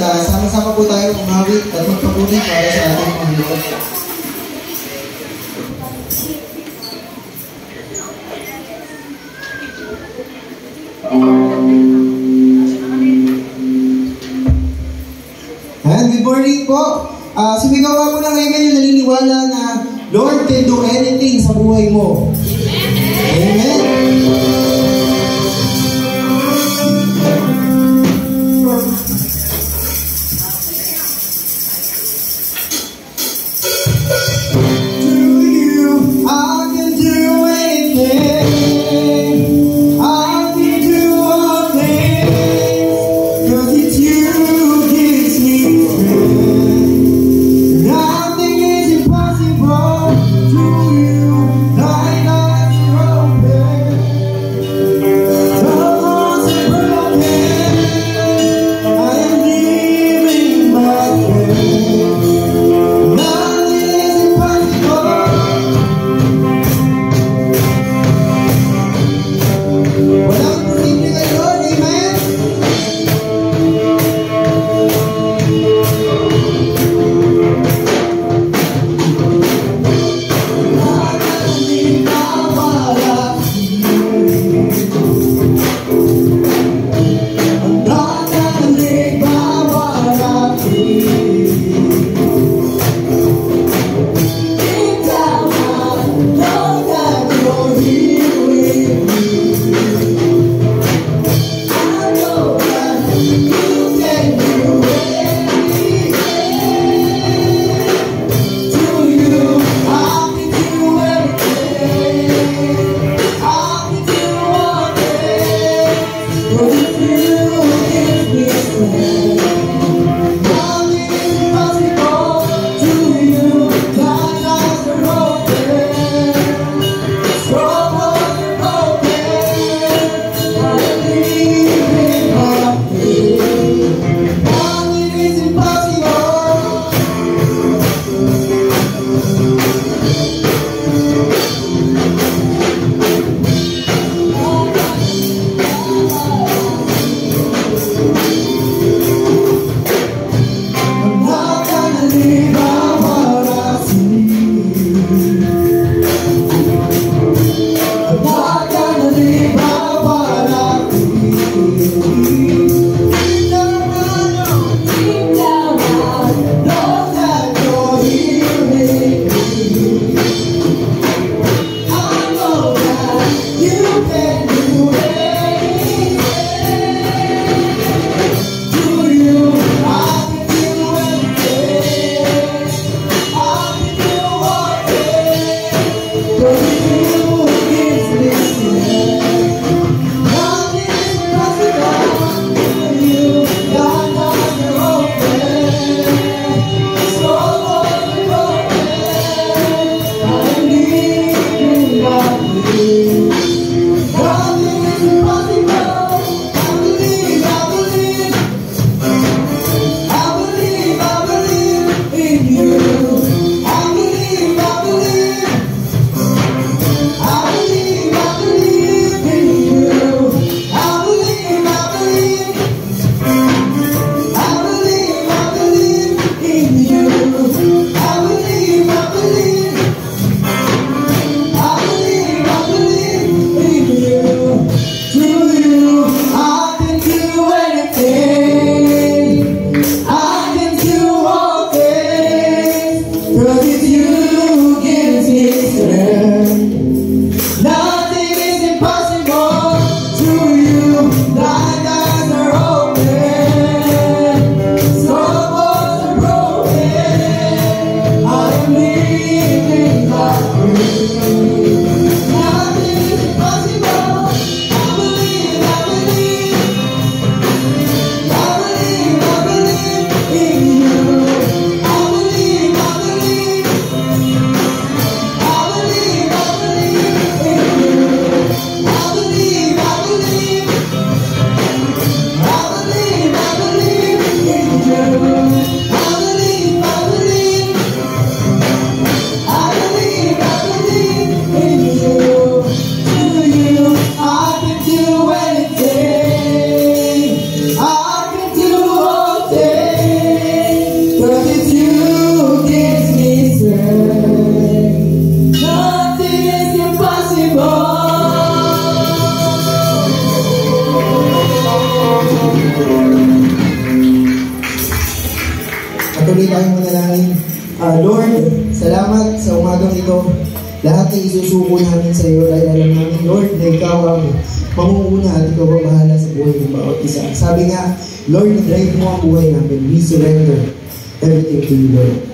Sama-sama po tayo umawit at magpapuni para sa ating Panginoon. And good morning po. Sumigawa mo na ngayon kayo naniniwala na Lord can do anything sa buhay mo. Amen. Nothing is impossible. Patuloy tayong manalangin. Lord, salamat sa umagang ito. Lahat ay isusuko namin sa iyo dahil alam namin, Lord, na ikaw ang pangunguna at ikaw ang bahala sa buhay ng bawat isa. Sabi nga, Lord, drive mo ang buhay namin. We surrender everything to you, Lord.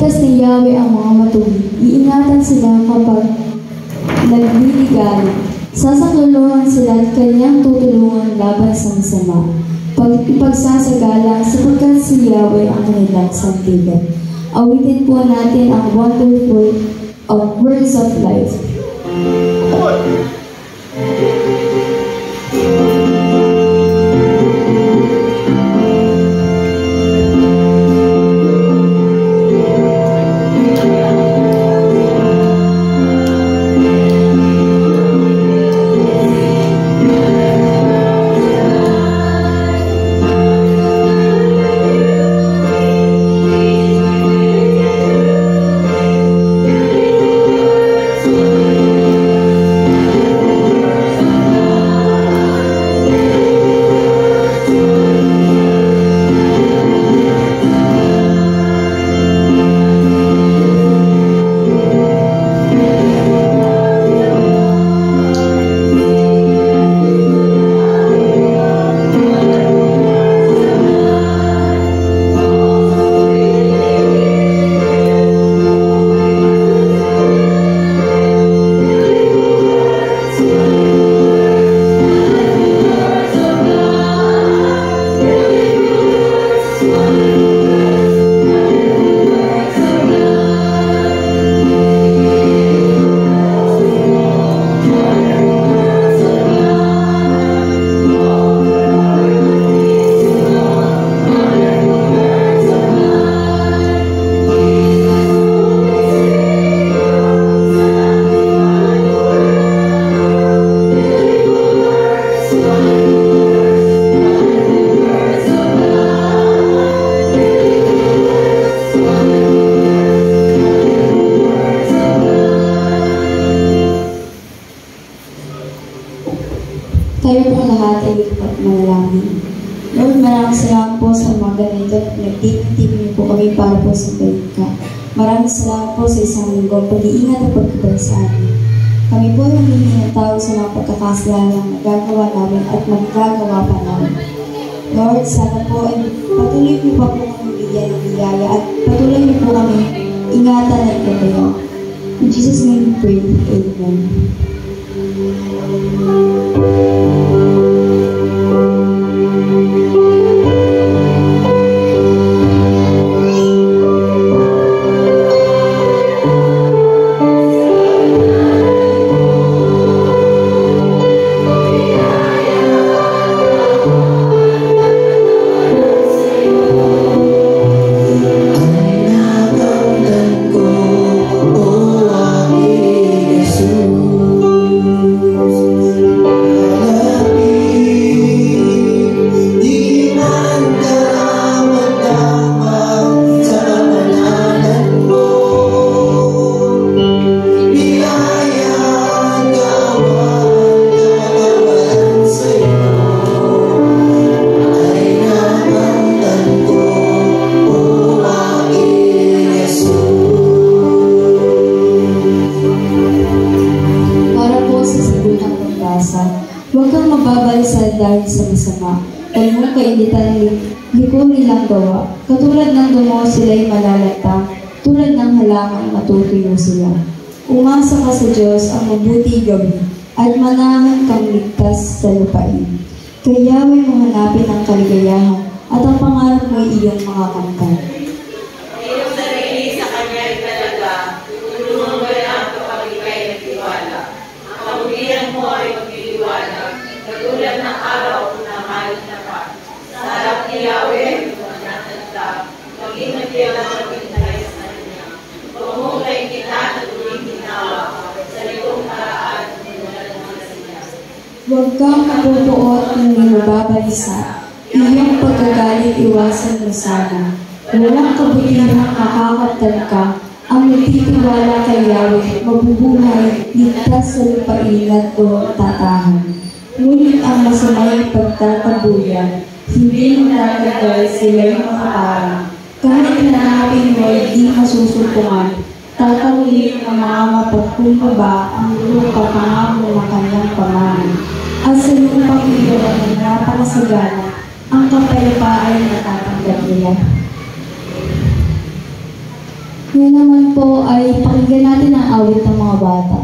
Ligtas ni Yahweh ang mga matuwid. Iingatan sila kapag nagliligalig. Sasaklolohan sila at kanyang tutulungan laban sa masama. Ipagsasagala sapagkat si Yahweh ang kanilang sandigan. Awitin po natin ang wonderful of words of life. Tayo po lahat ay manalangin. Lord, maraming salamat po sa mga ganito at nagtipid niyo po kami para po sa ka. Maraming salamat po sa isang linggong pag-iingat at pagkabay sa amin. Kami po ay humingi ng tawag sa mga pagkakasalanan na nagagawa namin at magagawa pa namin. Lord, sana po ay patuloy niyo pa po kami bigyan ng biyaya at patuloy niyo po kami ingatan at gabayan. In Jesus' name we pray. Amen. Huwag kang mababalisa dahil sa masama. Huwag mong kainitan liko nilang gawa. Katulad ng dumo sila'y malalata, tulad ng halaman matutuyo sila. Umasa ka sa Diyos ang mabuti gawin, at manahan kang ligtas sa lupain. Kaya may mahanapin ang kaligayahan, at ang pangarap mo ay iyong makakantay. Iyong sarili sa Kanya ay talaga, tulungan mo lang kapag ika'y nagtiwala. Ang kabutihan mo ay magliliwanag, katulad ng araw na malit na pa. Sa harap ni Yahweh, manananta, maging nagtiwala ang pagkintay sa Kanya. Pumulay kita na tuwing ginawa, sa likong paraan, mula ng mga siya. Huwag kang mapupuot ng mababalisa. Iyong pagkagalit iwasan mo sana. Walang kabutihang makakaptan ka, ang nagtitiwala kay Yahweh, mabubuhay, ligtas sa lupain at buong tatahan. Ngunit ang masamay pagtatabuyan, hindi mo natagay sila'y makaparang. Kahit nanapin mo ay di masusumpungan, tatawin ang mga mapagkumbaba ang lupa pangamo ng kanyang pamanan. At sa lupang ito ng napakasagana, ang kapayapaan ay natatanggap niya. Ngayon naman po ay pakinggan natin ang awit ng mga bata.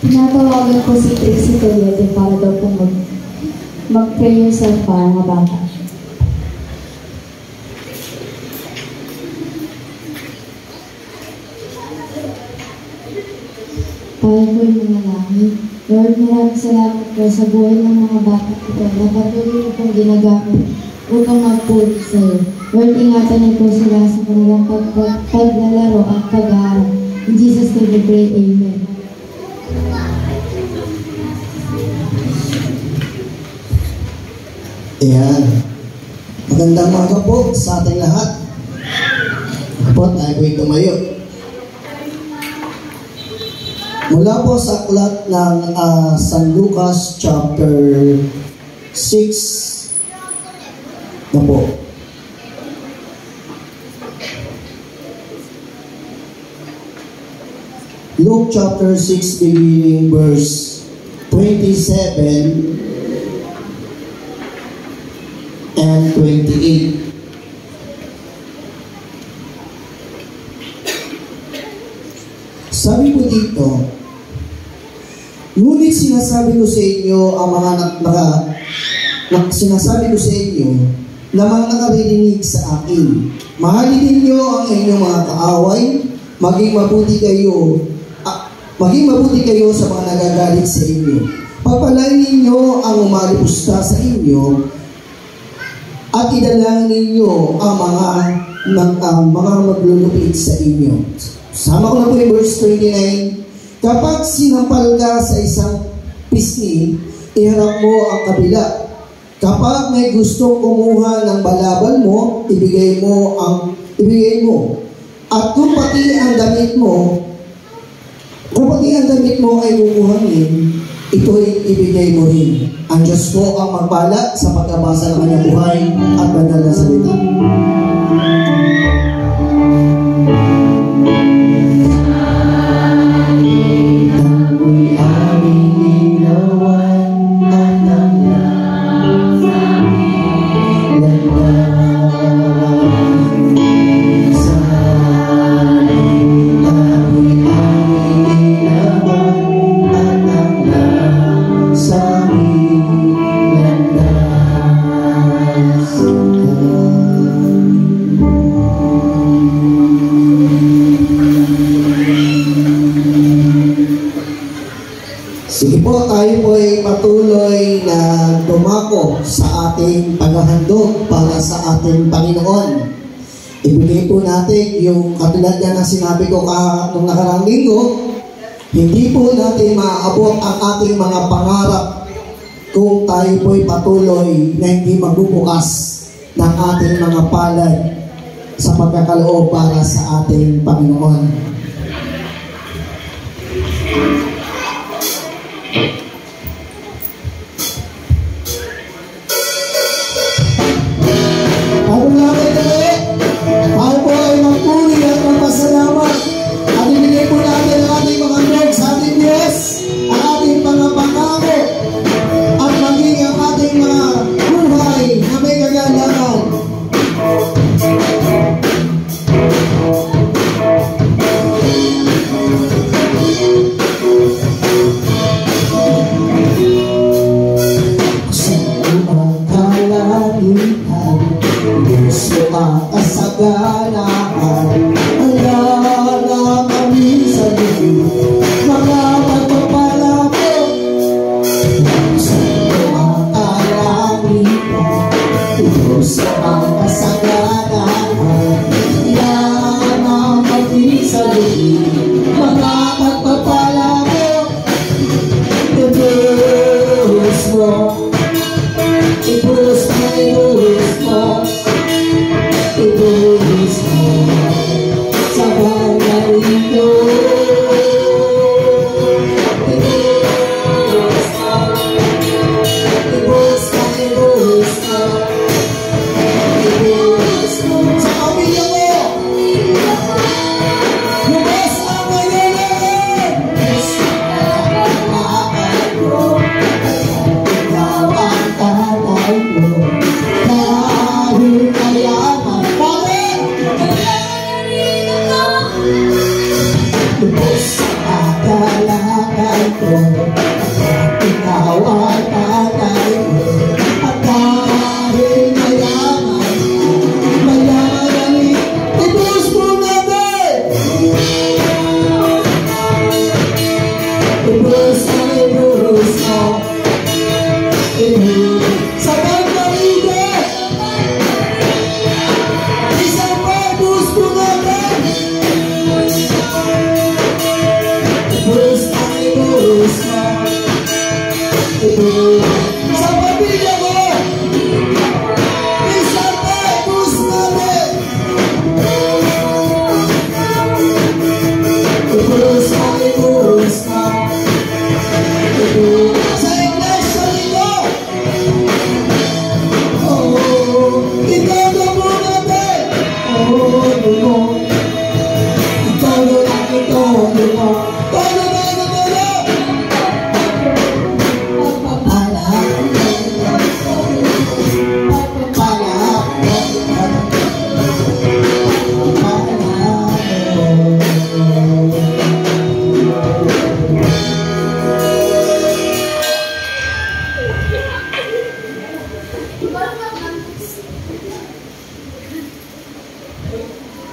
Tinatawagan ko si Trixie Toyete para daw po mag-prayer sa mga bata. Para po yung mga langit. Lord, maraming salamat po sa buhay ng mga bata ito na patuloy mo pong ginagamit upang magpuli sa iyo. Lord, ingatan niyo po sila sa kanilang paglalaro at pag-aaral. In Jesus' name we pray, Amen. Ayan. Magandang umaga po sa ating lahat. Po, tayo po'y tumayo. Mula po sa aklat ng San Lucas chapter 6 na po. Luke chapter 6 beginning verse 27 and 28. Sabi po dito, ngunit sinasabi ko sa inyo ang mga sinasabi ko sa inyo, na mga nakarinig sa akin. Mahalin ninyo ang inyong mga kaaway, maging mabuti kayo sa mga nagagalit sa inyo. Pagpalain ninyo ang umalipusta sa inyo at idalangin ninyo ang mga maglulupit sa inyo. Sama ko na po yung verse 29. Kapag sinampal ka sa isang pisngi, iharap mo ang kabila. Kapag may gustong kumuha ng balabal mo, ibigay mo. At kung pati ang damit mo ay kukuhanin, ito'y ibigay mo rin. Ang Diyos po ang magpala sa pagkabasa ng kanyang buhay at banal na salita. Sige po, tayo po ay patuloy na dumako sa ating paghahandog para sa ating Panginoon. Ibigay po natin yung katulad na sinabi ko nung nakaraang linggo, hindi po natin maaabot ang ating mga pangarap kung tayo po ay patuloy na hindi magbubukas ng ating mga palad sa pagkakaloob para sa ating Panginoon.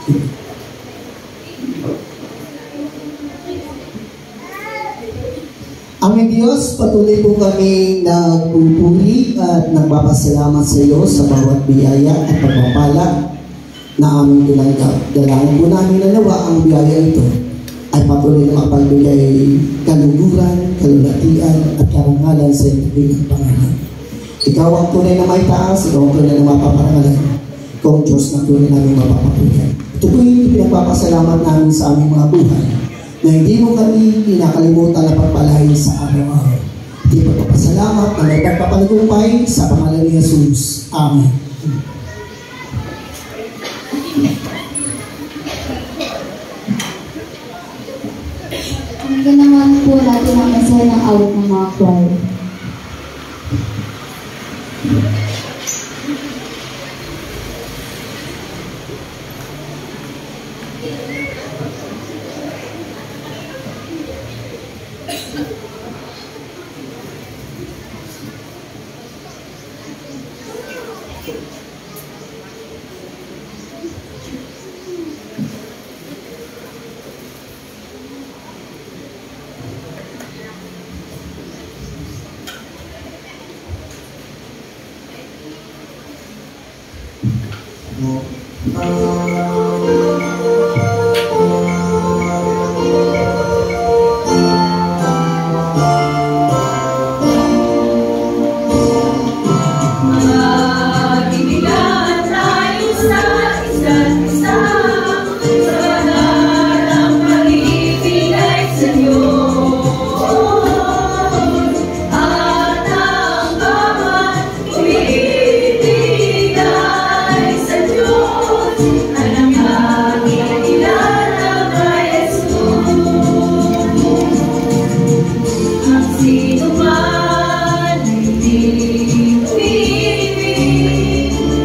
Aming Diyos, patuloy po kami nagpupuri at nagpapasalamat sa iyo sa bawat biyaya at pagpapala na aming tinanggap. Dalangin po namin na nawa ang biyaya ito ay patuloy na mapagbigay kaluguran, kalulatian at karangalan sa iyong pangalan. Ikaw ang tunay na may taas, ikaw ang tunay na mapaparangalan, ikaw ang Diyos na tunay namin mapapapunan. Ito po yung pinagpapasalamat namin sa aming mga buhay na hindi mo kami kinakalimutan na pagpalain sa araw-araw. Hindi pagpapasalamat na may pagpapalagumpay sa pangalan ni Jesus. Amen. Ang ginawan po natin ang isa ng awit ng mga choir.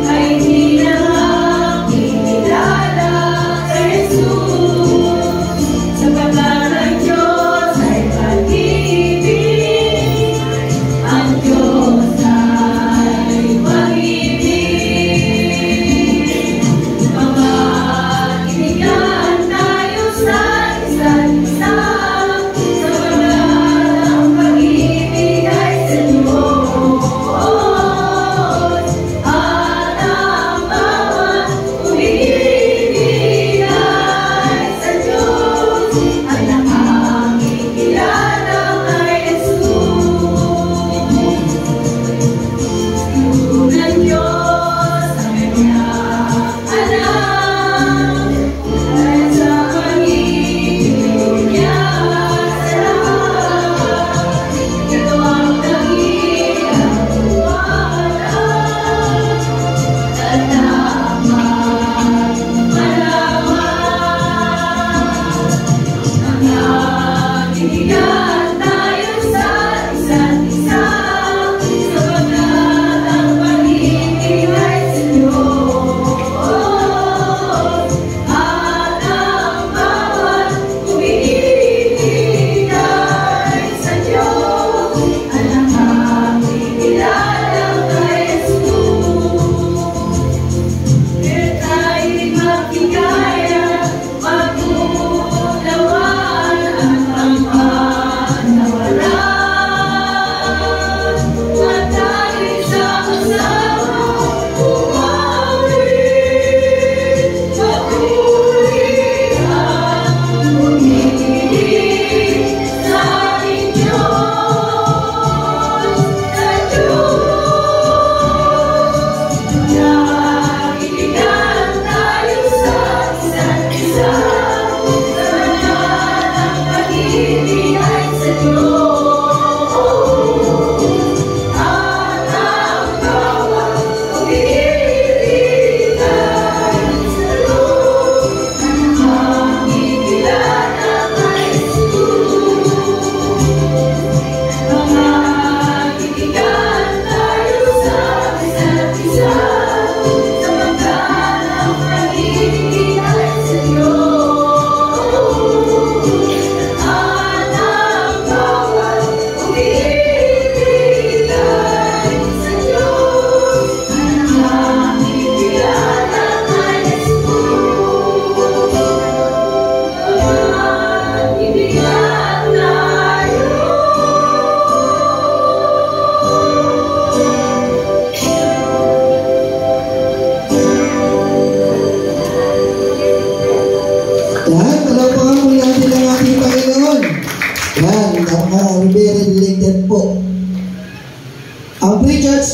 Ay di na makikita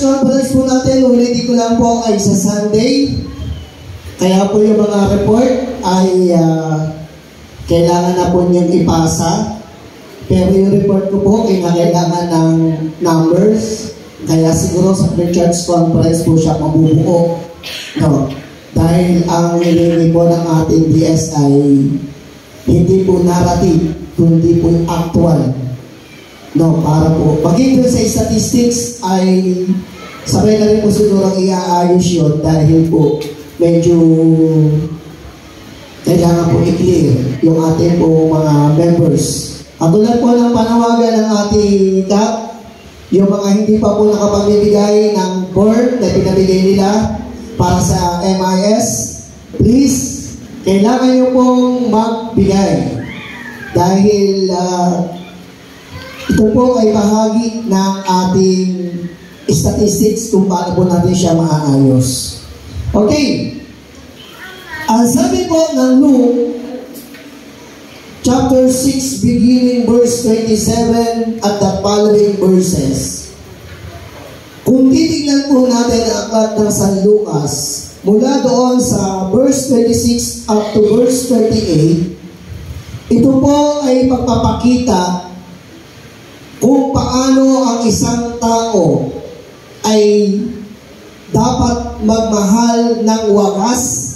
conference po natin, ulitin ko lang po ay sa Sunday. Kaya po yung mga report ay kailangan na po niyong ipasa. Pero yung report ko po ay kailangan ng numbers. Kaya siguro sa pre-church conference po siya mabubuo. No? Dahil ang hilingi po ng ating DS ay hindi po narrative, kundi po actual. No, para po. Pagiging sa statistics ay sabay na rin po siguro iaayos yun dahil po medyo kailangan po i-clear yung ating po mga members. At tulad po ng panawagan ng ating CAP, yung mga hindi pa po nakapagbibigay ng form na pinabigay nila para sa MIS, please, kailangan nyo pong magbigay. Dahil ito po ay bahagi ng ating statistics kung paano po natin siya maaayos. Okay. Ang sabi po ng Luke, chapter 6, beginning verse 27 at the following verses. Kung titignan po natin ang aklat ng San Lucas, mula doon sa verse 26 up to verse 28, ito po ay pagpapakita kung paano ang isang tao ay dapat magmahal ng wagas,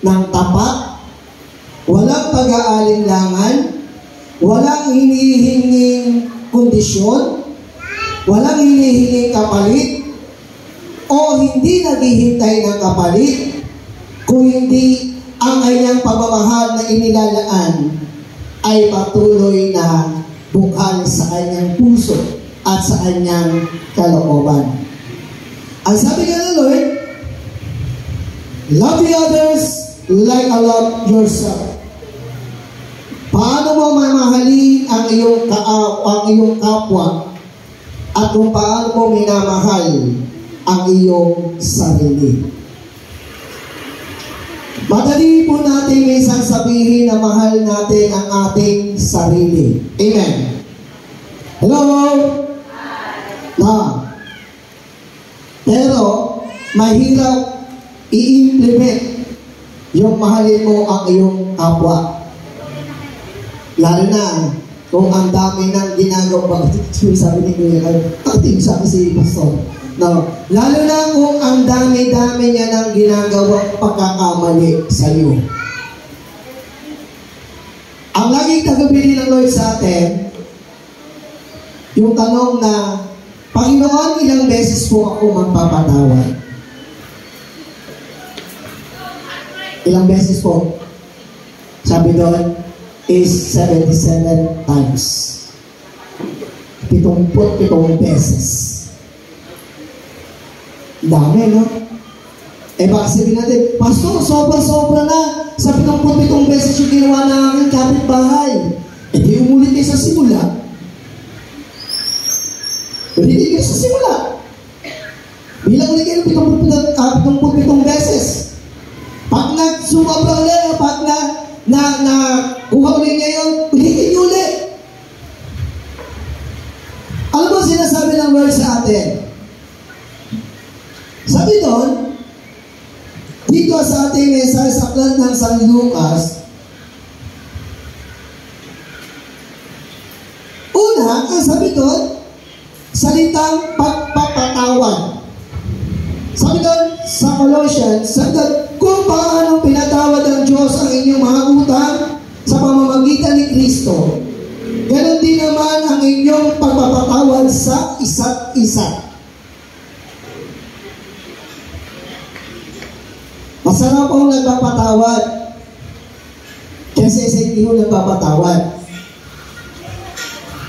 ng tapat, walang pag-aalinlangan, walang hinihinging kondisyon, walang hinihinging kapalit, o hindi naghihintay ng kapalit, kung hindi ang kanyang pagmamahal na inilalaan ay patuloy na bukal sa kanyang puso at sa kanyang kalooban. Ang sabi nga ng Lord, love the others like I love yourself. Paano mo mamahalin ang iyong kapwa at kung paano mo minamahal ang iyong sarili. Madali po natin minsan sabihin na mahal natin ang ating sarili. Amen. Hello? Na. Pero, mahirap i-implement yung mahalin mo ang iyong kapwa. Lalo na, kung ang dami ng ginagawa, sabi ni Kuya, sabi si Pastor, no, lalo na kung ang dami-dami niya ng ginagawang pagkakamali sa iyo. Ang laging tagabili ng Lord sa atin, yung tanong na, Panginoon, ilang beses po ako magpapatawad? Ilang beses po? Sabi doon, is 77 times. 77 beses. Dami, no? Eh baka sabihin natin, Pastor, sobra-sobra na. Sa 77 beses yung ginawa namin kapitbahay. Eh di umulit kayo sa simula. Ulit kayo sa simula. Bilang ulit kayo 77 beses. Pag nagsumabra ulit, pag kuha ulit ngayon, ulitin nyo ulit. Alam mo sinasabi ng word sa atin? Sabi doon, dito sa ating mensahe sa aklat ng San Lucas, una, ang sabi doon, salitang pagpapatawad. Sabi doon sa Colossians, sabi doon, kung paano pinatawad ng Diyos ang inyong mga utang sa pamamagitan ni Kristo, ganon din naman ang inyong pagpapatawad sa isa't isa. Masarap ang nagpapatawad kasi sa hindi mo nagpapatawad.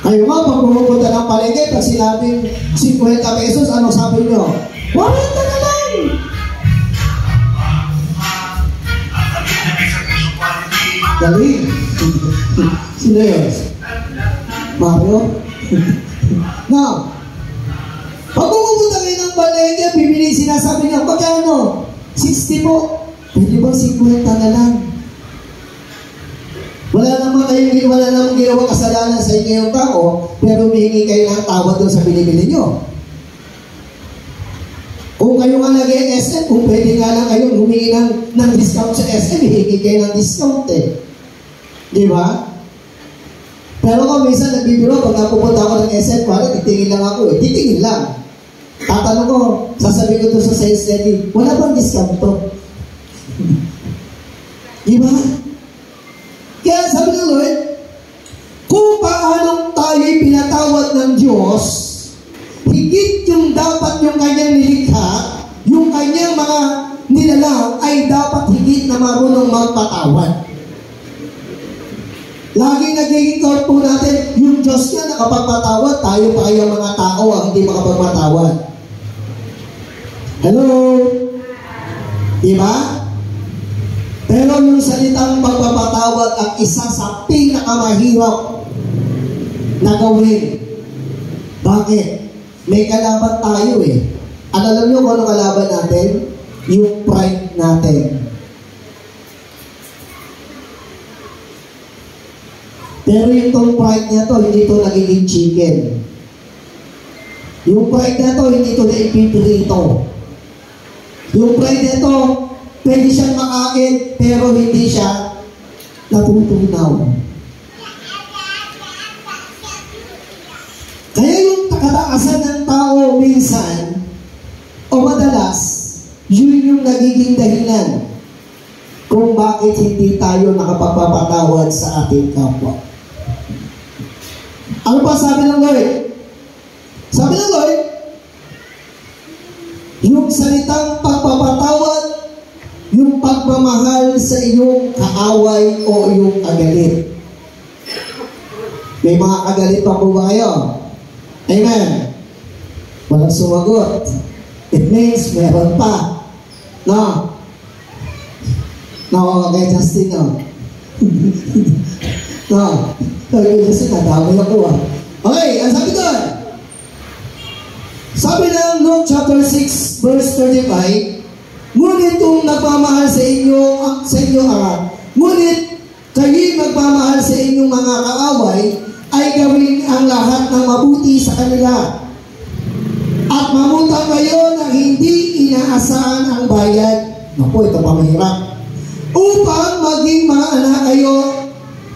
Kayo nga, pag pumupunta ng palengke, pag sinabing 50 pesos, ano sabi nyo? 40 na lang! Galing! Sino yun? Mario? Now, pag pumupunta kayo ng palengke, bibili, sinasabi nyo, magkano? 60 po. Pwede bang 50 na lang? Wala namang ginawang kasalanan sa inyo yung tao, pero humihingi kayo ng tawad doon sa binibili nyo. Kung kayo nga nag-SM, kung pwede nga lang kayo humingi ng discount sa SM, hihingi kayo ng discount eh. Di ba? Pero kung minsan nagbibiro, pag napupunta ako ng SM, parang titingin lang ako eh. Titingin lang. Tatanong ko, sasabihin ko doon sa sales lady, wala bang discount to? Di ba? Kaya sabi ng Lord, kung paanong tayo'y pinatawad ng Diyos, higit yung dapat yung kanyang nilikha, yung kanyang mga nilalang ay dapat higit na marunong magpatawad. Laging nagiging thought po natin, yung Diyos niya nakapagpatawad, tayo pa kayong mga tao ang hindi makapagpatawad. Hello? Diba? Pero yung salitang pagpapatawad ang isa sa pinakamahirap na gawin. Bakit? May kalaban tayo eh. Alam niyo kung ano kalaban natin? Yung pride natin. Pero yung pride niya to, hindi to nagiging chicken. Yung pride niya to, hindi to naipipirito. Yung pride niya to, pwede siyang makain, pero hindi siya natutunaw. Kaya yung kataasan ng tao minsan, o madalas, yun yung nagiging dahilan kung bakit hindi tayo nakapagpapatawad sa ating kapwa. Ano pa sabi ng Lord? Sabi ng Lord, yung salitang pagpapatawad, yung pagmamahal sa iyong kaaway o iyong kagalit. May mga kagalit pa po ba kayo? Amen. Walang sumagot. It means meron pa. No? No, kay Justin, no? No. Kay Justin, nadamay ako ah. Okay, ang sabi doon. Sabi ng Luke chapter 6, verse 35, ngunit kung nagmamahal sa inyo ngunit kayo'y magmamahal sa inyong mga kaaway, ay gawin ang lahat ng mabuti sa kanila. At mamutang kayo na hindi inaasahan ang bayad. Naku, ito pa mahirap. Upang maging mga anak kayo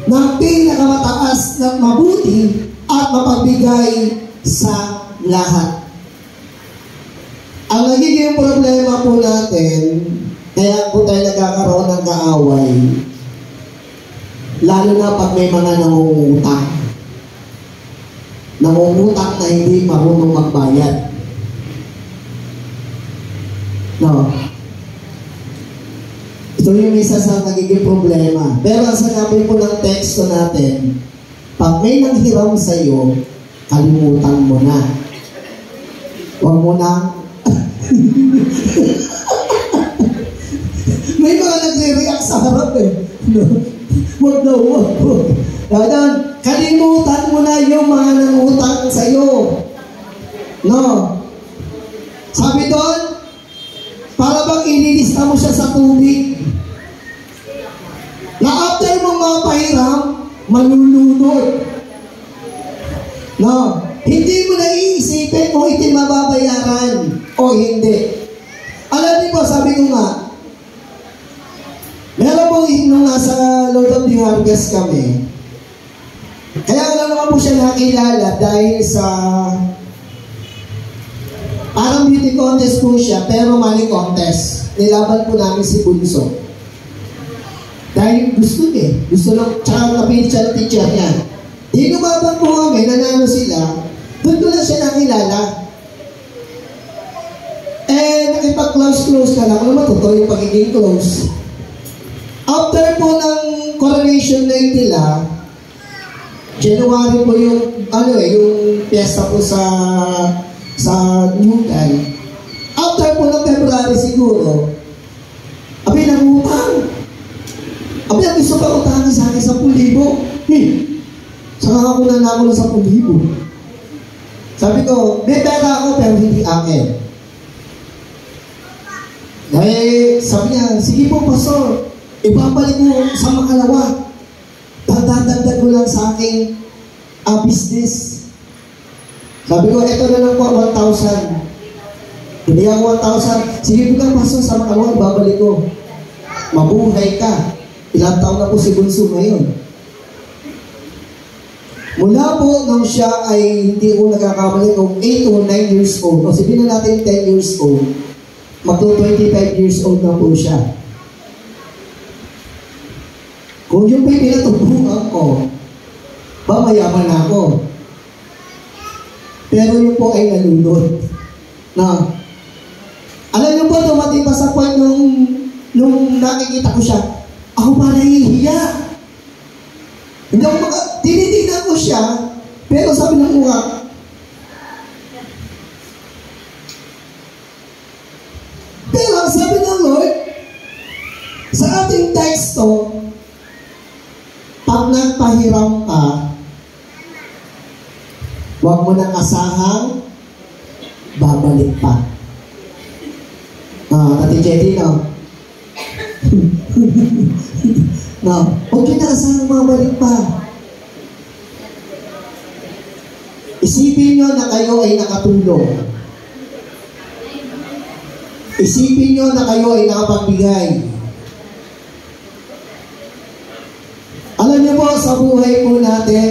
ng pinakamataas na mabuti at mapagbigay sa lahat. Ang nagiging problema po natin, kaya po tayo nagkakaroon ng kaaway, lalo na pag may mga nangungutang. Nangungutang na hindi marunong magbayad. No. Ito yung isa sa nagiging problema. Pero ang sinabi po ng teksto natin, pag may nanghiram sa iyo, kalimutan mo na. Huwag mo na. May mga nagre-react sa harap eh. Huwag na, huwag. Kalimutan mo na yung mga nangutang sa iyo. No. Sabi doon, para bang inilista mo siya sa tubig. Na after mong mapahiram, malulunod. No. Hindi mo na iisipin kung ito'y mababayaran o hindi. Alam niyo po, sabi ko nga, meron pong nung nasa Lord of the Harvest kami, kaya wala naman po siya nakilala dahil sa parang beauty contest po siya, pero money contest. Nilaban po namin si Bunso. Dahil gusto niya. Gusto lang, tsaka napilit siya ng teacher niya. Di lumaban po kami, nanalo sila. Doon ko lang siya nakilala. Nakipag-close ka lang. Ano totoo yung pagiging close? After po ng coronation night nila, January po yung, yung piyesta po sa Newton. After po ng February siguro, nangutang. Ang gusto pa utangin sa akin 10,000. Saka ako na ng 10,000. Sabi ko, may pera ako pero hindi akin. Dahil sabi niya, sige po pastor, ibabalik mo sa makalawa. Dadagdag ko lang sa aking business. Sabi ko, eto na lang po, 1,000. Binigyan ko 1,000. Sige po ka, pastor, sa makalawa, babalik ko. Mabuhay ka. Ilang taon na po si Bunso ngayon. Mula po nung siya ay hindi ko nagkakamali kung 8 o 9 years old. O sabihin na natin 10 years old. Magto 25 years old na po siya. Kung yung may pinatubuhan ko, mayaman na ako. Pero yun po ay nalulod. Na, alam niyo po, dumating pa sa point nung nakikita ko siya, ako pa nahihiya. Hindi ako tinitignan ko siya, pero sabi ng mukha, pero sabi ng Lord, sa ating teksto, pag nagpahiram ka, huwag mo nang asahang babalik pa. Ate Jetty, no? No, huwag yun na asahang babalik pa. Isipin nyo na kayo ay nakatulong. Isipin nyo na kayo ay nakapagbigay. Alam niyo po, sa buhay po natin,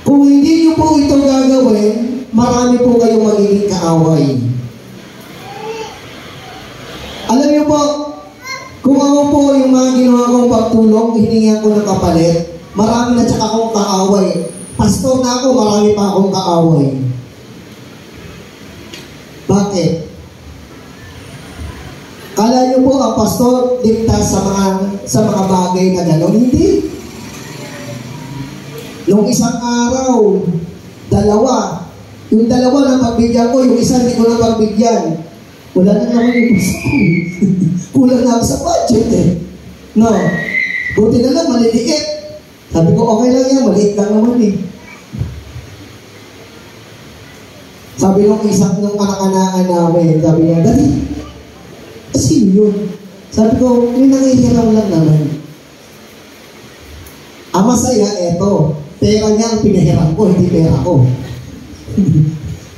kung hindi niyo po ito gagawin, marami po kayong magiging kaaway. Alam niyo po, kung ako po yung mga ginawa kong pagtulong, hiningan ko ng kapalit, marami na tsaka akong kaaway. Pastor na ako, marami pa akong kaaway. Bakit? Kala niyo po ang pastor ligtas sa mga bagay na gano'n? Hindi. Nung isang araw, dalawa. Yung dalawa na pagbigyan ko, yung isa hindi ko na pagbigyan. Wala na naman yung gusto ko. Kulang na ako sa budget eh. No. Buti na lang, maliliit. Sabi ko, okay lang yan, maliit lang naman eh. Sabi nung anak-anakan namin, sabi niya, Daddy, sino yun? Sabi ko, may nangihiram lang naman. Ang masaya, eto, pera niya ang pinahiram ko, hindi pera ko.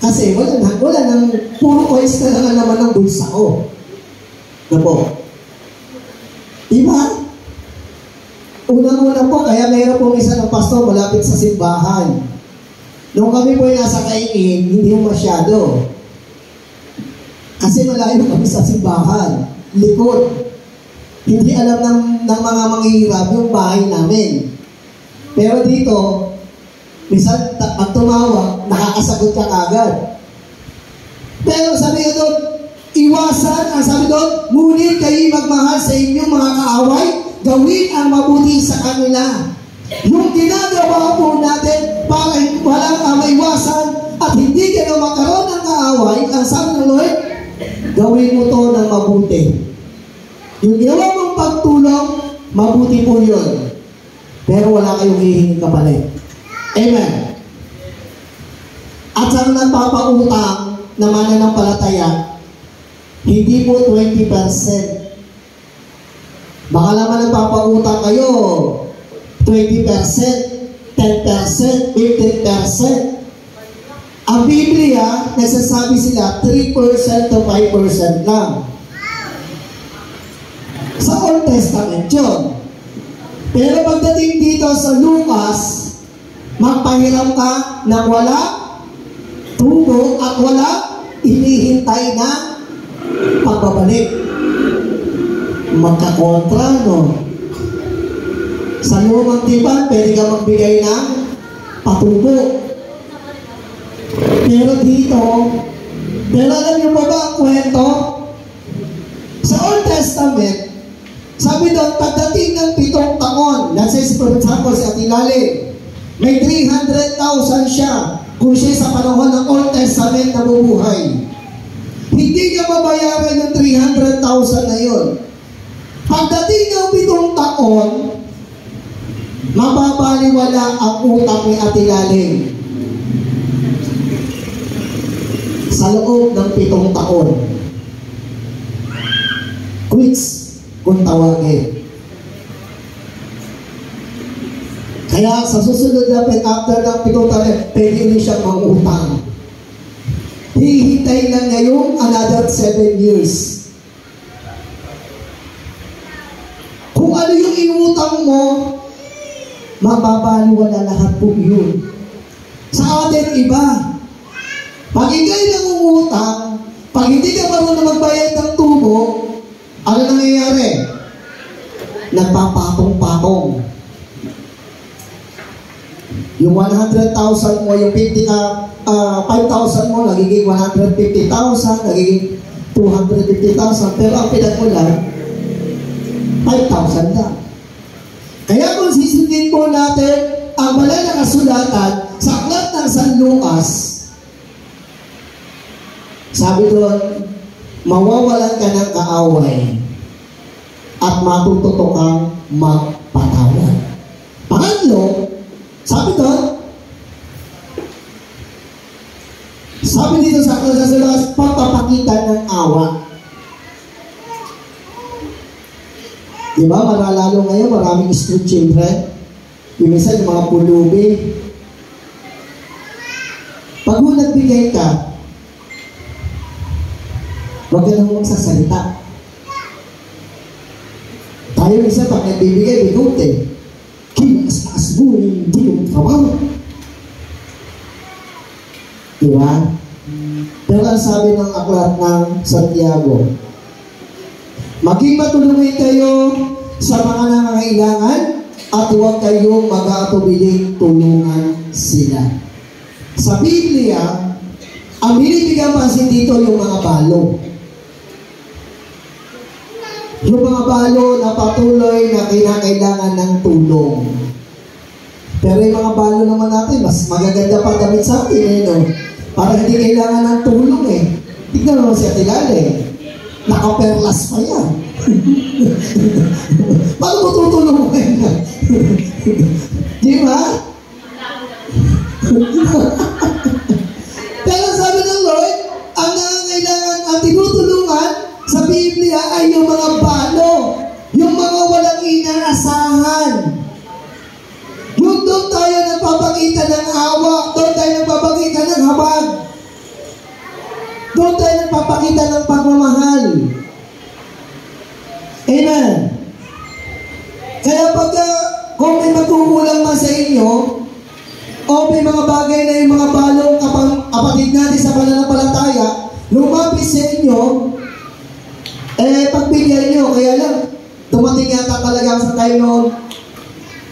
Kasi wala nang puro coins na lang naman ng bulsa ko. Na po. Diba? Unang-una po, kaya mayroon po isa ng pastor malapit sa simbahan. Nung kami po ay nasa kaingin, hindi mo masyado. Kasi malayo kami sa simbahan. Likod. Hindi alam ng mga manghihirap yung bahay namin. Pero dito, minsan, pag tumawag, nakakasagot ka agad. Pero sabi ko doon, iwasan, ang sabi doon, ngunit kayo magmahal sa inyong mga kaaway, gawin ang mabuti sa kanila. Yung ginagawa po natin para walang maiwasan at hindi kayo magkaroon ng kaaway, ang sabi ng Lord, gawin mo to ng mabuti. Yung ginawa mong pagtulong, mabuti po yun. Pero wala kayong hihingin kapalit. Amen. At sa nagpapautang na mananampalataya, hindi po 20%. Baka naman nagpapautang kayo, 20%, 10%, 15%. Ang Biblia, nagsasabi sila 3% to 5% lang. Sa Old Testament yun. Pero pagdating dito sa Lucas, magpahiram ka na wala tubo at wala hinihintay na pagbabalik. Magkakontra, no? Sa lumang tipan, pwede ka magbigay ng patubo. Pero dito, alam niyo ba ang kwento? Sa Old Testament, sabi doon, pagdating ng 7 taon, let's say, for example, si Ate Lali, may 300,000 siya kung siya sa panahon ng Old Testament na bubuhay. Hindi niya mabayaran yung 300,000 na yun. Pagdating ng 7 taon, mababaliwala ang utang ni Ate Lali. Sa loob ng 7 taon. Quits. Kung tawagin. Kaya sa susunod na after ng 7 taon, pwede rin siyang mangutang. hihintay lang ngayong another 7 years. Kung ano yung iutang mo, mababaliwala lahat po yun. Sa atin, iba. Pag ikay nangungutang, pag hindi ka marunong magbayad ng tubo, ano nangyayari? Nagpapatong-patong. Yung 100,000 mo, yung 5,000 mo, nagiging 150,000, nagiging 250,000, pero ang pinag-ulan, 5,000 lang. Kaya kung sisundin po natin ang banal na kasulatan sa aklat ng San Lucas, sabi doon, mawawalan ka ng kaaway at matututo kang magpatawad. Pangatlo, sabi doon, sabi dito sa aklat ng San Lucas, pagpapakita ng awa. Diba, maralalo ngayon, maraming street children. Yung minsan, yung mga pulubi. Pag nagbigay ka, huwag ka nang magsasalita. Tayo minsan, pag nagbibigay, bigot eh. Kinas-taas mo, hindi mo trabaho. Diba? Pero ang sabi ng aklat ng Santiago, maging matulungin kayo sa mga nangangailangan at huwag kayong mag-aatubiling tulungan sila. Sa Biblia, ang binibigyan pansin dito yung mga balo. Yung mga balo na patuloy na kinakailangan ng tulong. Pero yung mga balo naman natin, mas magaganda pa damit sa atin, eh, no? Para hindi kailangan ng tulong eh. Tignan naman si Ate Lale. Nakaperlas pa yan. Paano mo tutulong mo yan? Di ba? Pero sabi ng Lord, ang nangangailangan, ang tinutulungan sa Biblia ay yung mga balo, yung mga walang inaasahan. Yung doon tayo nagpapakita ng awa, doon tayo nagpapakita ng habag, doon tayo nagpapakita ng pagmamahal. Amen. Kaya kung may magkukulang man sa inyo, o may mga bagay na yung mga balong kapatid natin sa pananampalataya, lumapit sa inyo, pagbigyan nyo, kaya lang, tumating yata talaga sa time noon,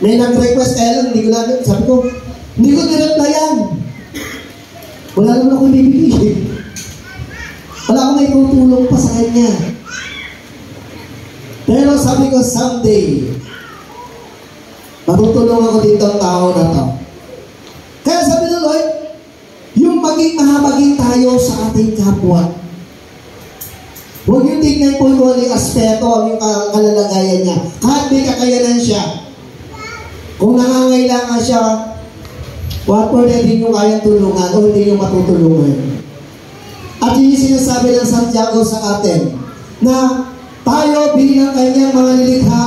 may nag-request, kaya lang, hindi ko na, sabi ko, hindi ko nireplyan. Wala naman ako ibibigay. Wala akong may tutulong pa sa kanya. Pero sabi ko, someday, matutulong ako dito ang tao na to. Kaya sabi ng Lord, yung maging mahabagin tayo sa ating kapwa. Huwag yung tignan po ito ang aspeto, ang kalalagayan niya. Kahit may kakayanan siya. Kung nangangailangan siya, what for na hindi nyo kayang tulungan o hindi nyo matutulungan. At yun yung sinasabi ng Santiago sa atin, na tayo bilang kanyang mga nilikha,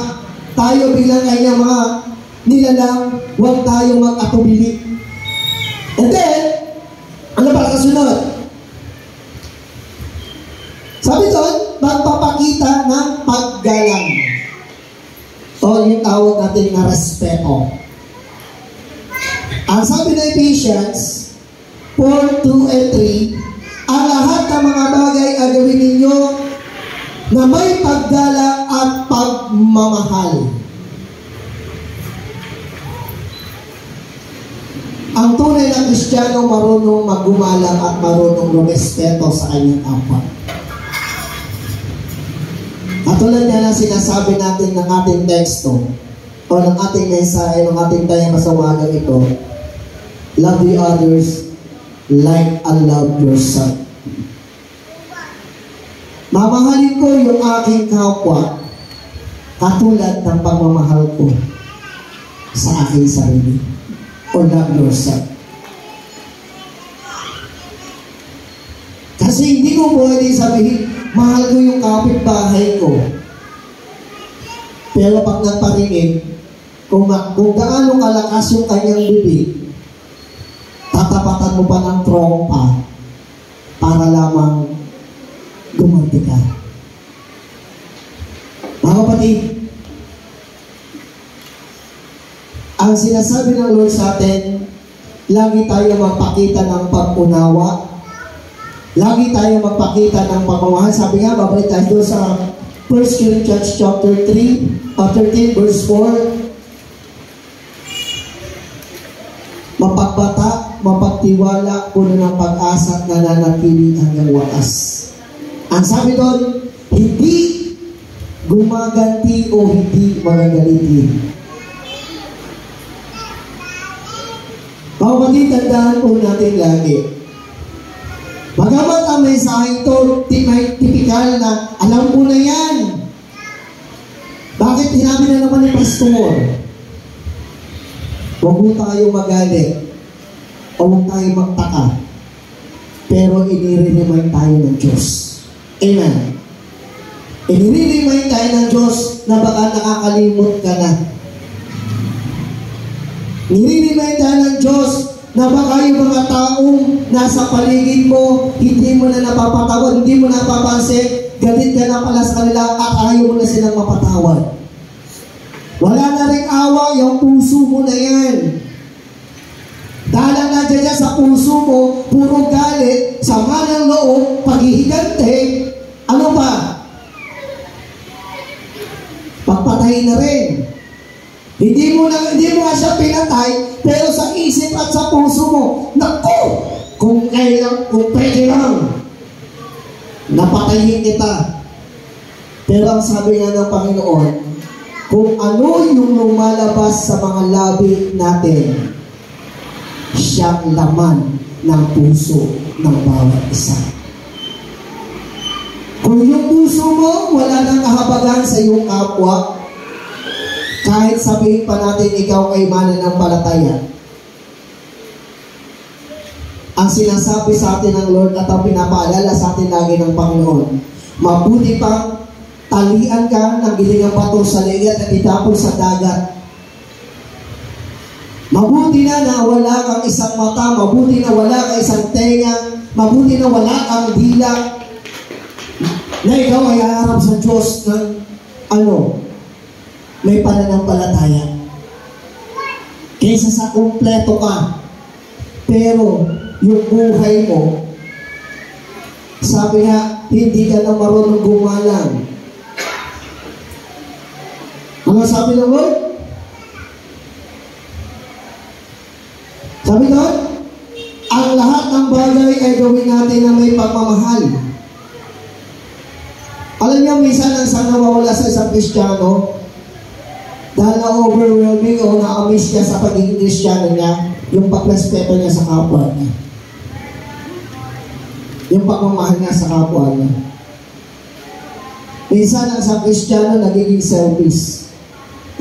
tayo bilang kanyang mga nilalang, huwag tayo mag-atubili. And then, ano pa kasunod? Sabi doon, magpapakita ng paggalang. O yung tawag natin na respeto. Ang sabi ng Ephesians 4:2 and 3, ang lahat ng mga bagay ay gawin ninyo na may paggalang at pagmamahal. Ang tunay na Kristiyano marunong maggumalang at marunong rumespeto sa kanyang kapwa. At tulad nga ng sinasabi natin ng ating teksto o ng ating mensahe, ng ating tayang kasawagan ito, love the others like I love yourself. Mamahalin ko yung aking kapwa katulad ng pagmamahal ko sa aking sarili. Or love yourself. Kasi hindi ko pwede sabihin, mahal ko yung kapitbahay ko. Pero pag nagparingin, kung gaano kalakas yung kanyang bibig, tatapatan mo pa ng trompa para lamang gumanti ka. Mga kapatid, ang sinasabi ng Lord sa atin, lagi tayo magpakita ng pag-unawa, lagi tayo magpakita ng pagmamahal. Sabi nga, babalik tayo doon sa 1 Corinthians chapter 13 verse 4. Mapagbata, mapagtiwala, puno ng pag-asa at nananatili hanggang wakas. Ang sabi doon, hindi gumaganti o hindi magagalitin. Mga kapatid, tandaan po natin lagi. Bagamat ang mensahe ito, may tipikal na, alam mo na yan. Bakit sinabi na naman ni Pastor? Huwag mo tayo magalit. O huwag tayo magtaka. Pero inire-remind tayo ng Diyos. Amen. Inire-remind tayo ng Diyos na baka nakakalimot ka na. Nire-remind tayo ng Diyos na baka yung mga taong nasa paligid mo, hindi mo na napapatawad, hindi mo na napapansin, galit ka na pala sa kanila at ayaw mo na silang mapatawad. Wala na rin awa, yung puso mo na yan. Dahil ang nandiyan dyan sa puso mo, puro galit, sama ng loob, paghihigante, ano pa? Pagpatayin na rin. Hindi mo nga siya pinatay, pero sa isip at sa puso mo, naku! Kung pwede lang, napatayin kita. Pero ang sabi nga ng Panginoon, kung ano yung lumalabas sa mga labi natin, siyang laman ng puso ng bawat isa. Kung yung puso mo, wala nang kahabagan sa iyong kapwa, kahit sabihin pa natin ikaw ay mananampalataya, ang sinasabi sa atin ng Lord at ang pinapaalala sa atin lagi ng Panginoon, mabuti pang talian ka ng gilingang bato sa ligat at itapon sa dagat. Mabuti na wala kang isang mata, mabuti na wala kang isang tenga, mabuti na wala kang dila, na ikaw ay haharap sa Diyos ng may pananampalataya. Kaysa sa kumpleto ka, pero yung buhay mo, sabi nga, hindi ka na marunong gumalang. Ano sabi ng Lord? Sabi doon, ang lahat ng bagay ay gawin natin na may pagmamahal. Alam niyo, minsan ang isang nawawala sa isang Kristiyano, dahil na-overwhelming o na-amiss niya sa pagiging Kristiyano niya, yung pagrespeto niya sa kapwa niya. Yung pagmamahal niya sa kapwa niya. Minsan ang isang Kristiyano nagiging selfish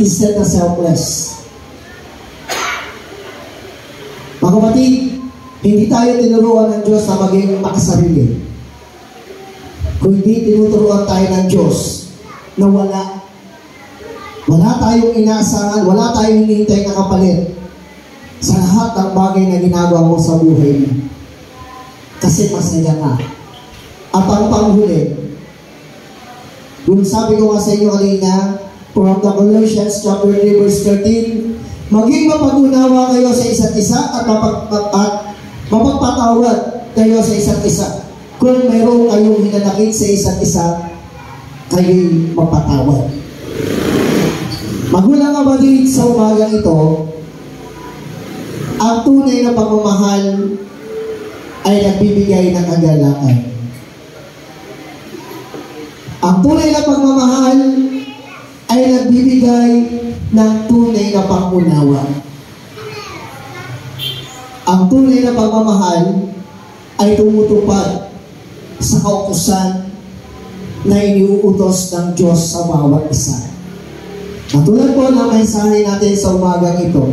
instead na selfless. Mga kapatid, hindi tayo tinuruan ng Diyos na maging makasarili. Kung hindi tinuturuan tayo ng Diyos na wala tayong inaasahan, wala tayong hinihintay na kapalit sa lahat ng bagay na ginagawa mo sa buhay mo. Kasi masaya ka. At ang panghuli, yung sabi ko nga sa inyo kanina, from the Colossians chapter 3 verse 13, maging mapag-unawa kayo sa isa't isa at mapagpatawad kayo sa isa't isa. Kung mayroon kayong hinanakit sa isa't isa, kayo'y mapatawad. Magulang kapatid, sa umagang ito, ang tunay na pagmamahal ay nagbibigay ng kagalakan. Ang tunay na pagmamahal ay nagbibigay ng tunay na pangunawa. Ang tunay na pagmamahal ay tumutupad sa kautusan na iniuutos ng Diyos sa bawat isa. Katulad po ng mensahe natin sa umagang ito.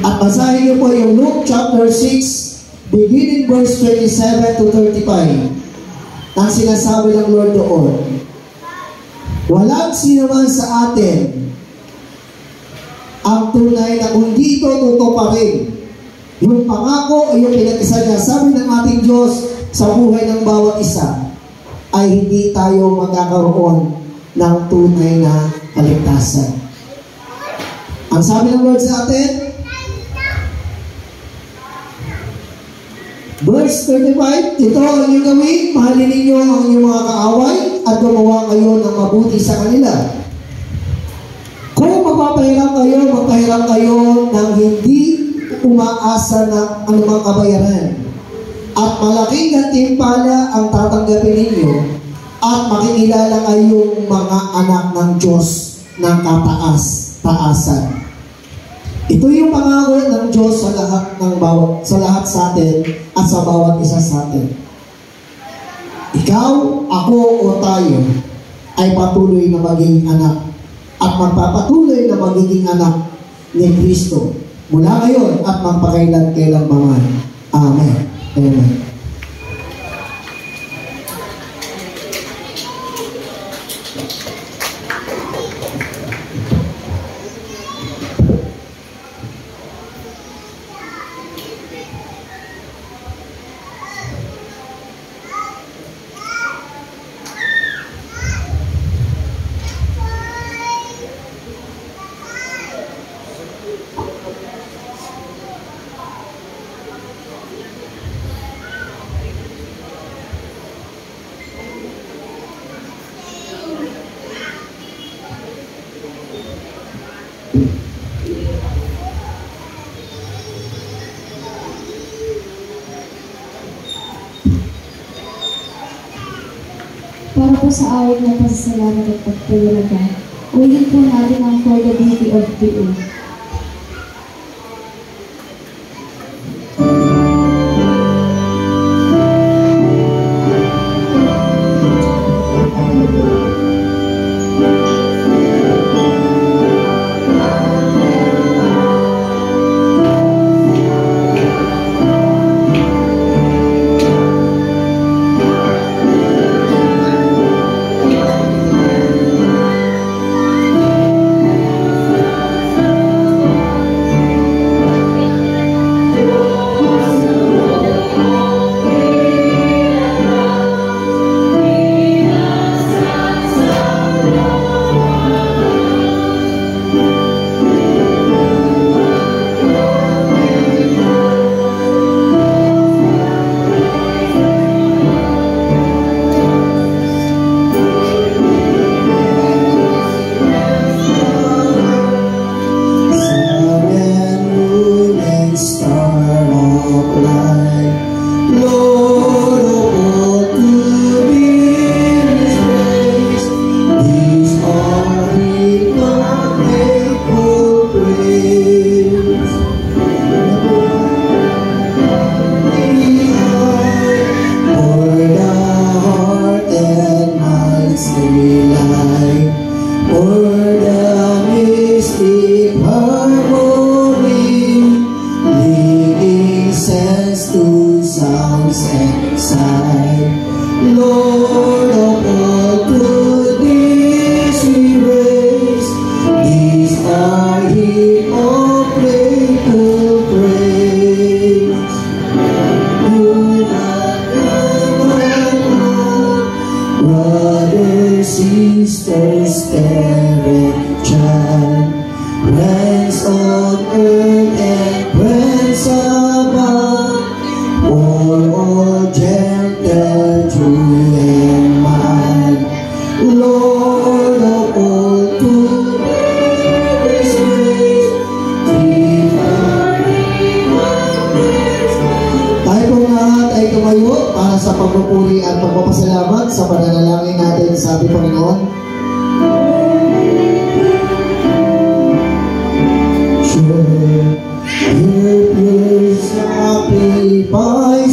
At basahin niyo po yung Luke chapter 6, beginning verse 27 to 35. Ang sinasabi ng Lord doon, walang sinuman sa atin ang tunay na kung dito tutuparin Yung pangako ay yung pinag-isa niya. Sabi ng ating Diyos sa buhay ng bawat isa ay hindi tayo magkakaroon ng tunay na kaligtasan. Ang sabi ng Lord sa atin, verse 35, ito ang inyong gawin, mahalin ninyo ang inyong mga kaaway at gumawa kayo ng mabuti sa kanila. Kung magpapahiram kayo ng hindi umaasa ng anumang kabayaran. At malaking gantimpala ang tatanggapin ninyo at makikilala kayong mga anak ng Diyos ng kataas-taasan. Ito yung pangako ng Diyos sa lahat sa atin at sa bawat isa sa atin. Ikaw, ako o tayo ay patuloy na maging anak at magpapatuloy na magiging anak ni Kristo mula ngayon at magpakailan-kailan paman. Amen. Amen. Para po sa awit ng pasasalamat at pagpapalaga, ulit po natin ang For the Beauty of Thee.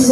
Praise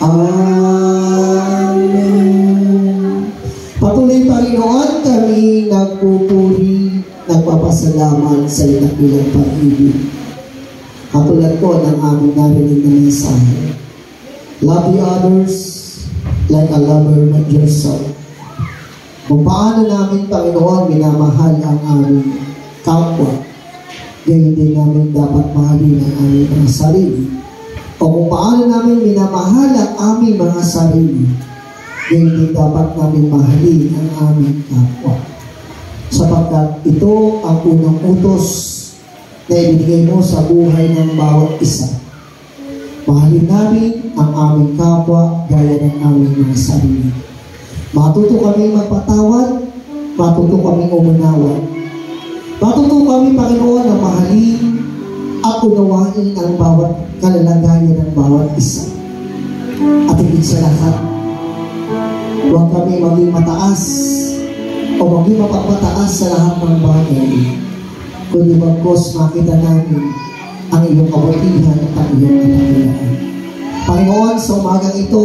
Amen. Patuloy, Panginoon, kami nagpupuri, nagpapasalamat sa dakilang pag-ibig. Katulad po ng aming narinig na mensahe. Love the others like a lover of yourself. Kung paano namin, Panginoon, minamahal ang aming kapwa, gayon din namin dapat mahalin ang aming mga sarili. O kung paano namin minamahal ang aming mga sarili, gayon din dapat namin mahalin ang aming kapwa. Sapagkat ito ang unang utos na ibinigay mo sa buhay ng bawat isa. Mahalin namin ang aming kapwa gaya ng aming mga sarili. Matuto kami magpatawad, matuto kami umunawa. Matuto kami, Panginoon, na mahalin at unawain ang bawat kalalagayan ng bawat isa. At higit sa lahat, huwag kami maging mataas o maging mapagmataas sa lahat ng bagay, kundi bagkos makita namin ang iyong kabutihan at ang iyong kadakilaan. Panginoon, sa umagang ito,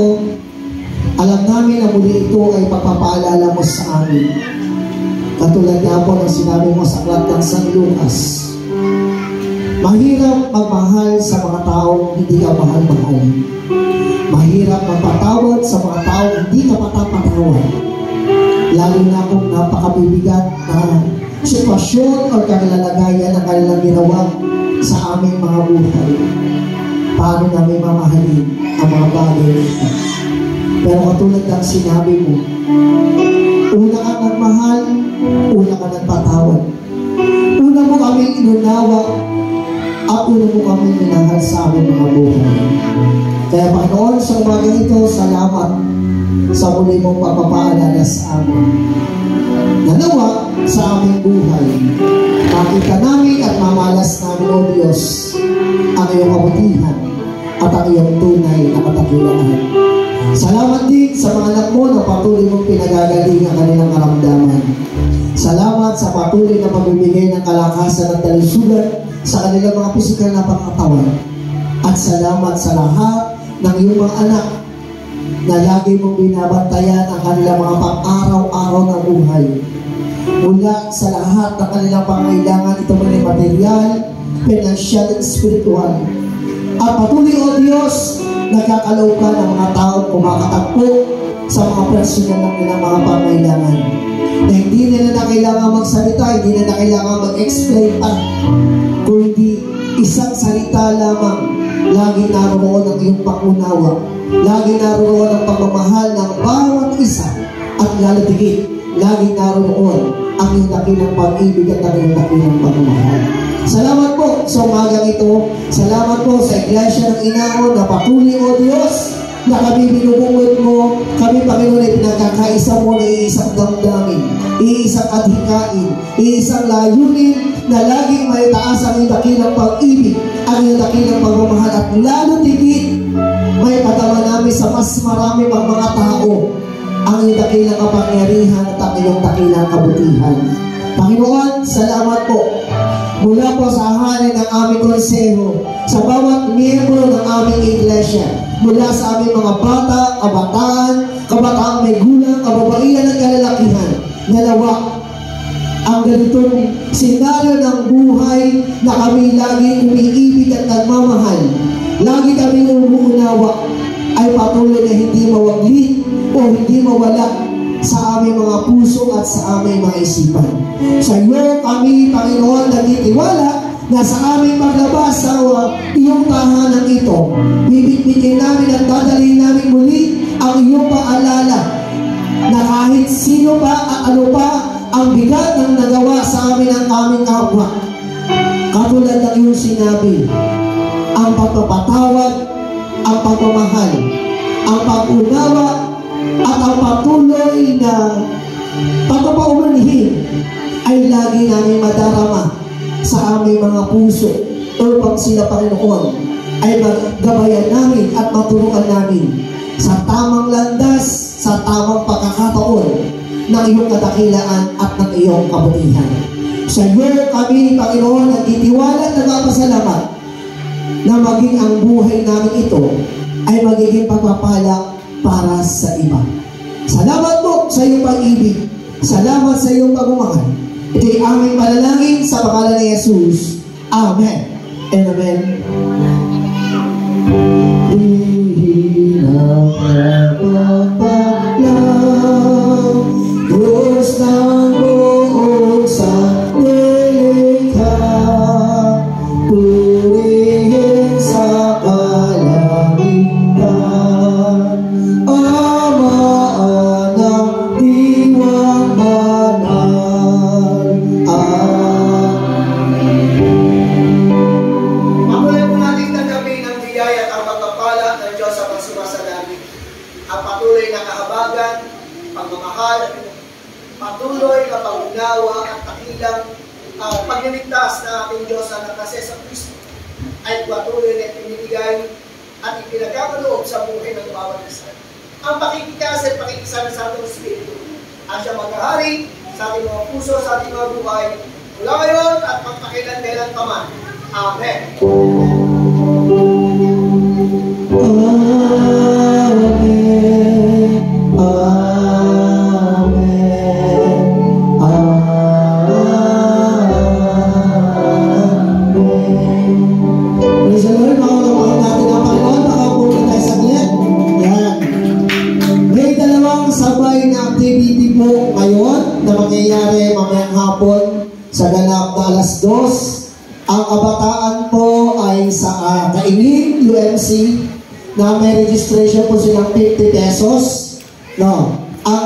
alam namin na muli ito ay pagpapaalala mo sa amin. Katulad nga po ng sinabi mo sa aklat ng San Lucas, mahirap magmahal sa mga taong hindi ka mahal-mahal. Mahirap magpatawad sa mga taong hindi ka patapatawad. Lalo na kung napakabibigat na sitwasyon o kalalagayan na kanilang ginawa sa aming mga buhay. Paano namin mamahalin ang mga bagay nito? Pero katulad ng sinabi mo, una kang nagmahal, una kang nagpatawad. Una mo kaming inunawa, at una mo kaming minahal sa aming mga buhay. Kaya Panginoon, sa umaga ito, salamat sa muli mong pagpapaalala sa amin. Nanawa sa aming buhay, makita namin at mamalas namin, O Diyos, ang iyong kabutihan at ang iyong tunay na katakilaan. Salamat din sa mga anak mo na patuloy mong pinagagaling ang kanilang karamdaman. Salamat sa patuloy na pagbibigay ng kalakasan at talusugan sa kanilang mga pisikal na pangkatawan. At salamat sa lahat ng iyong mga anak na lagi mong binabantayan ang kanilang mga pang-araw-araw na buhay. Mula sa lahat ng kanilang pangailangan, ito man ay material, financial, at spiritual. At patuloy, O Diyos, nagkakaloob ka ng mga taong kumakatagpo sa mga personal ng kanilang mga pangailangan. Na hindi nila na kailangan magsalita, hindi nila na kailangan mag-explain pa, kundi isang salita lamang. Lagi naroon ang iyong pangunawa. Lagi naroon ang pagmamahal ng bawat isa. At lalo tigit, lagi naroon ang iyong dakilang pag-ibig at ang iyong dakilang pagmamahal. Salamat po sa umagang ito. Salamat po sa Iglesia ng Inaon na patuloy, O Diyos, na kami binubungod mo. Kami, Panginoon, ay pinagkakaisa mo na iisang damdamin, iisang adhikain, iisang layunin na laging may taas ang iyong dakilang pag-ibig, ang iyong dakilang pagmamahal, at lalo tigit may padama namin sa mas marami pang mga tao ang iyong dakilang kapangyarihan at ang iyong dakilang kabutihan. Panginoon, salamat po mula po sa hanay ng aming konseho, sa bawat miyembro ng aming iglesia, mula sa aming mga bata, kabataang may gulang, kababaihan at kalalakihan, nalawa ang ganitong senaryo ng buhay na kami lagi umiibig at nagmamahal, lagi kami umuunawa, ay patuloy na hindi mawaglit o hindi mawala sa aming mga puso at sa aming mga isipan. Sa iyo kami, Panginoon, nagtitiwala na sa aming paglabas sa iyong tahanan ito, bibigyan namin at dadalhin namin muli ang iyong paalala na kahit sino pa at ano pa ang bigat ng nagawa sa amin ang aming kapwa. Katulad ng iyong sinabi, ang pagpapatawad, ang pagmamahal, ang pag-unawa, at ang patuloy na pagpapaumanhin ay lagi namin madarama sa aming mga puso upang sila, Panginoon, ay magabayan namin at matulungan namin sa tamang landas, sa tamang pagkakataon ng iyong kadakilaan at ng iyong kabutihan. Sa iyo kami, Panginoon, nagtitiwala at nagpapasalamat na maging ang buhay namin ito ay magiging pagpapala para sa iba. Salamat po sa iyong pag-ibig. Salamat sa iyong pagmamahal. Ito'y aming panalangin sa pangalan ni Jesus. Amen and amen. Diyos ng buong sanlilikha, purihin sa kalangitan, Ama, Anak, Diwang Banal. Mamulan po natin tanggapin ang biyaya at ang pagpapala ng Diyos sa pagsumasalangit. Ang patuloy na kahabagan, pagmamahal, patuloy na pangunawa at takilang pagliligtas na ating Diyos na nakasesa Kristo ay patuloy na pinibigay at ipinagkakaloob sa buhay ng bawat isa. Ang pakikitas at pakikisama sa ating Espiritu ang siya maghahari sa ating mga puso, sa ating mga buhay mula ngayon at magpakilan-kailan pa man. Amen. Sabay na activity po ngayon na mangyayari mamayang hapon sa ganap na alas 2. Ang kabataan po ay sa Kaingin, UMC, na may registration po silang 50 pesos. No? Ang